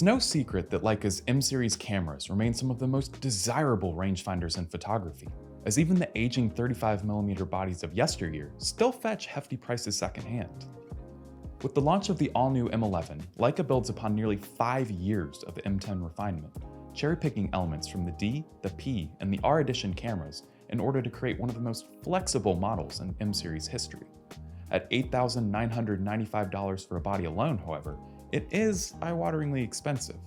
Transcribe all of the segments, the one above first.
It's no secret that Leica's M-series cameras remain some of the most desirable rangefinders in photography, as even the aging 35mm bodies of yesteryear still fetch hefty prices secondhand. With the launch of the all-new M11, Leica builds upon nearly 5 years of M10 refinement, cherry-picking elements from the D, the P, and the R edition cameras in order to create one of the most flexible models in M-series history. At $8,995 for a body alone, however, it is eye-wateringly expensive.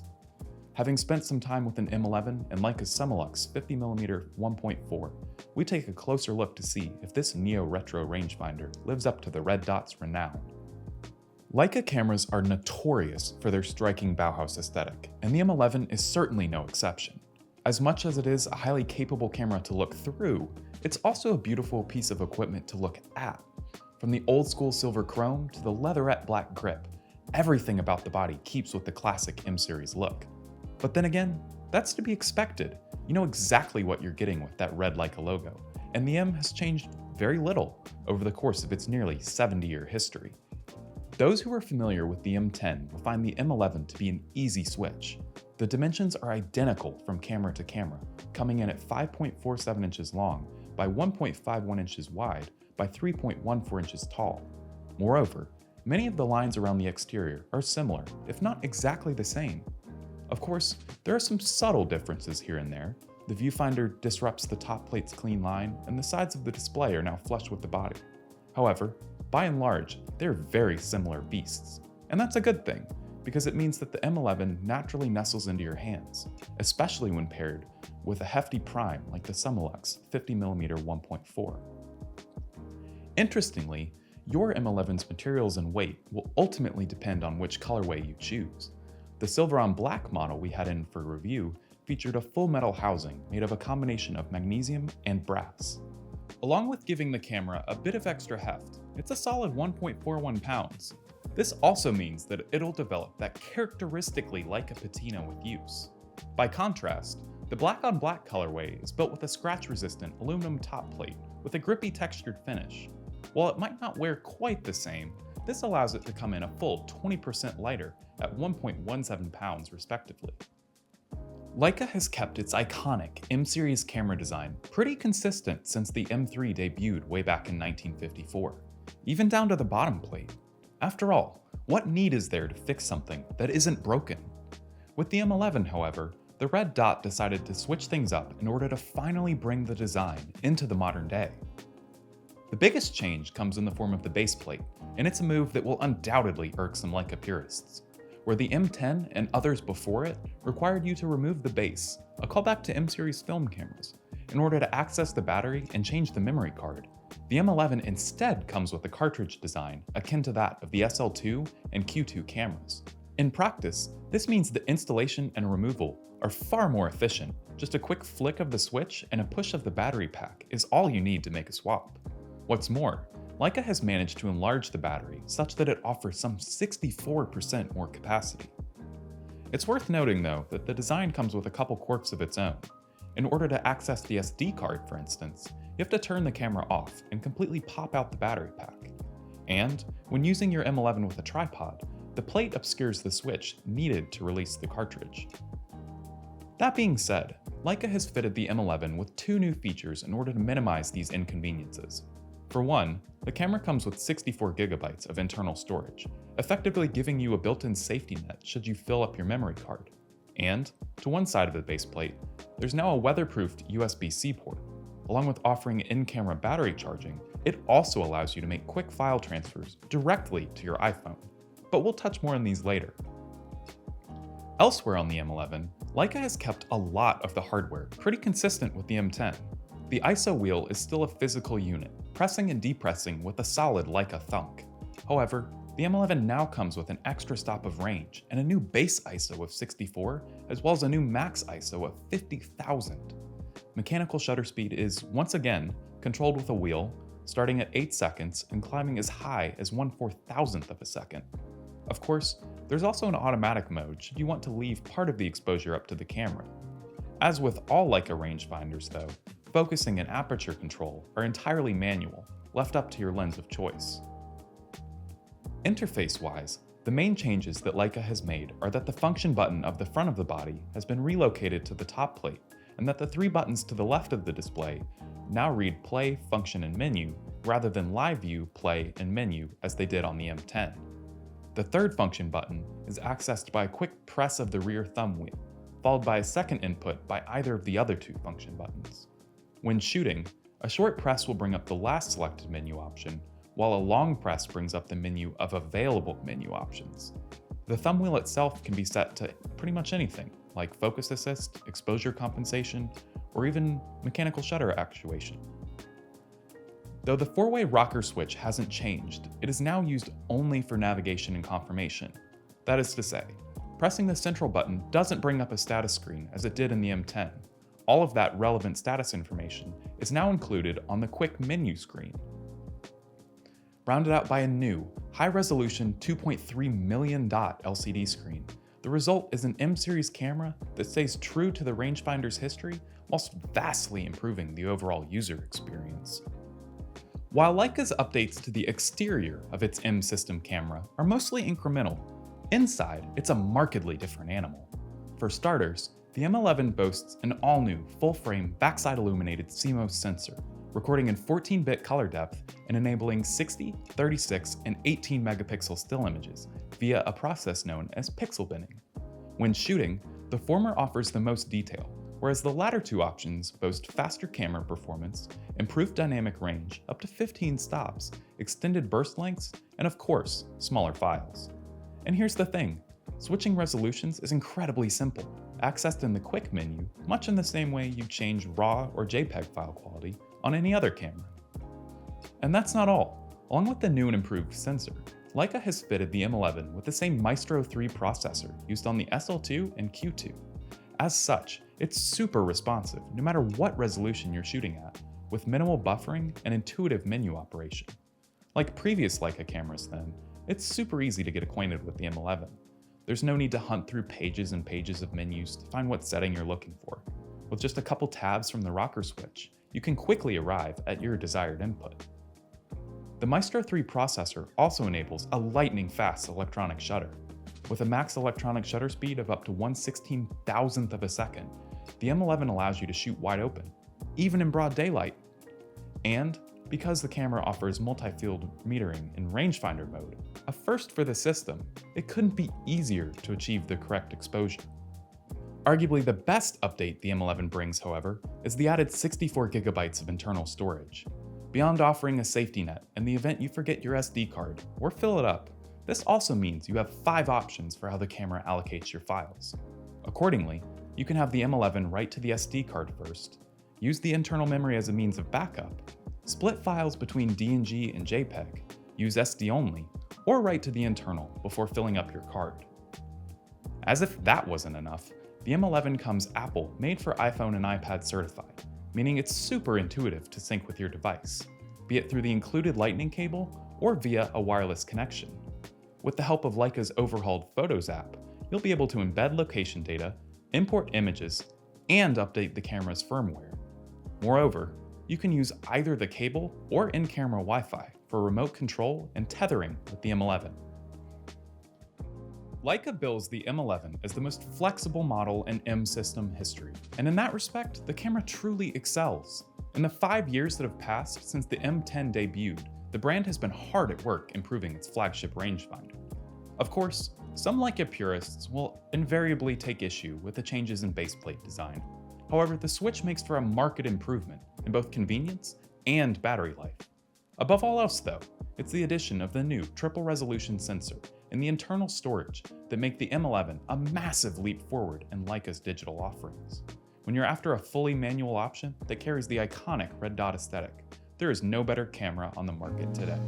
Having spent some time with an M11 and Leica's Summilux 50mm 1.4, we take a closer look to see if this neo-retro rangefinder lives up to the red dot's renown. Leica cameras are notorious for their striking Bauhaus aesthetic, and the M11 is certainly no exception. As much as it is a highly capable camera to look through, it's also a beautiful piece of equipment to look at. From the old-school silver chrome to the leatherette black grip, everything about the body keeps with the classic M-series look. But then again, that's to be expected. You know exactly what you're getting with that red Leica logo, and the M has changed very little over the course of its nearly 70-year history. Those who are familiar with the M10 will find the M11 to be an easy switch. The dimensions are identical from camera to camera, coming in at 5.47 inches long by 1.51 inches wide by 3.14 inches tall. Moreover, many of the lines around the exterior are similar, if not exactly the same. Of course, there are some subtle differences here and there. The viewfinder disrupts the top plate's clean line, and the sides of the display are now flush with the body. However, by and large, they're very similar beasts. And that's a good thing, because it means that the M11 naturally nestles into your hands, especially when paired with a hefty prime like the Summilux 50mm 1.4. Interestingly, your M11's materials and weight will ultimately depend on which colorway you choose. The silver on black model we had in for review featured a full metal housing made of a combination of magnesium and brass. Along with giving the camera a bit of extra heft, it's a solid 1.41 pounds. This also means that it'll develop that characteristically Leica patina with use. By contrast, the black on black colorway is built with a scratch-resistant aluminum top plate with a grippy textured finish. While it might not wear quite the same, this allows it to come in a full 20% lighter at 1.17 pounds respectively. Leica has kept its iconic M-series camera design pretty consistent since the M3 debuted way back in 1954, even down to the bottom plate. After all, what need is there to fix something that isn't broken? With the M11, however, the red dot decided to switch things up in order to finally bring the design into the modern day. The biggest change comes in the form of the base plate, and it's a move that will undoubtedly irk some Leica purists. Where the M10 and others before it required you to remove the base, a callback to M-series film cameras, in order to access the battery and change the memory card, the M11 instead comes with a cartridge design akin to that of the SL2 and Q2 cameras. In practice, this means the installation and removal are far more efficient. Just a quick flick of the switch and a push of the battery pack is all you need to make a swap. What's more, Leica has managed to enlarge the battery such that it offers some 64% more capacity. It's worth noting though that the design comes with a couple quirks of its own. In order to access the SD card, for instance, you have to turn the camera off and completely pop out the battery pack. And when using your M11 with a tripod, the plate obscures the switch needed to release the cartridge. That being said, Leica has fitted the M11 with 2 new features in order to minimize these inconveniences. For one, the camera comes with 64GB of internal storage, effectively giving you a built-in safety net should you fill up your memory card. And, to one side of the base plate, there's now a weatherproofed USB-C port. Along with offering in-camera battery charging, it also allows you to make quick file transfers directly to your iPhone. But we'll touch more on these later. Elsewhere on the M11, Leica has kept a lot of the hardware pretty consistent with the M10. The ISO wheel is still a physical unit, pressing and depressing with a solid Leica thunk. However, the M11 now comes with an extra stop of range and a new base ISO of 64, as well as a new max ISO of 50,000. Mechanical shutter speed is, once again, controlled with a wheel, starting at 8 seconds and climbing as high as 1/4000th of a second. Of course, there's also an automatic mode should you want to leave part of the exposure up to the camera. As with all Leica rangefinders though, focusing and aperture control are entirely manual, left up to your lens of choice. Interface-wise, The main changes that Leica has made are that the function button of the front of the body has been relocated to the top plate, and that the 3 buttons to the left of the display now read Play, Function, and Menu, rather than Live View, Play, and Menu as they did on the M10. The third function button is accessed by a quick press of the rear thumb wheel, followed by a second input by either of the other 2 function buttons. When shooting, a short press will bring up the last selected menu option, while a long press brings up the menu of available menu options. The thumb wheel itself can be set to pretty much anything, like focus assist, exposure compensation, or even mechanical shutter actuation. Though the 4-way rocker switch hasn't changed, it is now used only for navigation and confirmation. That is to say, pressing the central button doesn't bring up a status screen as it did in the M10. All of that relevant status information is now included on the quick menu screen. Rounded out by a new, high-resolution 2.3 million dot LCD screen, the result is an M-series camera that stays true to the Rangefinder's history whilst vastly improving the overall user experience. While Leica's updates to the exterior of its M-system camera are mostly incremental, inside it's a markedly different animal. For starters, the M11 boasts an all-new, full-frame, backside illuminated CMOS sensor, recording in 14-bit color depth and enabling 60, 36, and 18 megapixel still images via a process known as pixel binning. When shooting, the former offers the most detail, whereas the latter 2 options boast faster camera performance, improved dynamic range, up to 15 stops, extended burst lengths, and of course, smaller files. And here's the thing, switching resolutions is incredibly simple, accessed in the quick menu, much in the same way you change RAW or JPEG file quality on any other camera. And that's not all. Along with the new and improved sensor, Leica has fitted the M11 with the same Maestro 3 processor used on the SL2 and Q2. As such, it's super responsive no matter what resolution you're shooting at, with minimal buffering and intuitive menu operation. Like previous Leica cameras then, it's super easy to get acquainted with the M11. There's no need to hunt through pages and pages of menus to find what setting you're looking for. With just a couple tabs from the rocker switch, you can quickly arrive at your desired input. The Maestro 3 processor also enables a lightning-fast electronic shutter. With a max electronic shutter speed of up to 1/16,000th of a second, the M11 allows you to shoot wide open, even in broad daylight. And because the camera offers multi-field metering in rangefinder mode, a first for the system, it couldn't be easier to achieve the correct exposure. Arguably the best update the M11 brings, however, is the added 64 gigabytes of internal storage. Beyond offering a safety net in the event you forget your SD card or fill it up, this also means you have 5 options for how the camera allocates your files. Accordingly, you can have the M11 write to the SD card first, use the internal memory as a means of backup, split files between DNG and JPEG, use SD only, or write to the internal before filling up your card. As if that wasn't enough, the M11 comes Apple made for iPhone and iPad certified, meaning it's super intuitive to sync with your device, be it through the included Lightning cable or via a wireless connection. With the help of Leica's overhauled Photos app, you'll be able to embed location data, import images, and update the camera's firmware. Moreover, you can use either the cable or in-camera Wi-Fi for remote control and tethering with the M11. Leica bills the M11 as the most flexible model in M-system history, and in that respect, the camera truly excels. In the 5 years that have passed since the M10 debuted, the brand has been hard at work improving its flagship rangefinder. Of course, some Leica purists will invariably take issue with the changes in baseplate design. However, the switch makes for a marked improvement in both convenience and battery life. Above all else though, it's the addition of the new triple resolution sensor and the internal storage that make the M11 a massive leap forward in Leica's digital offerings. When you're after a fully manual option that carries the iconic red dot aesthetic, there is no better camera on the market today.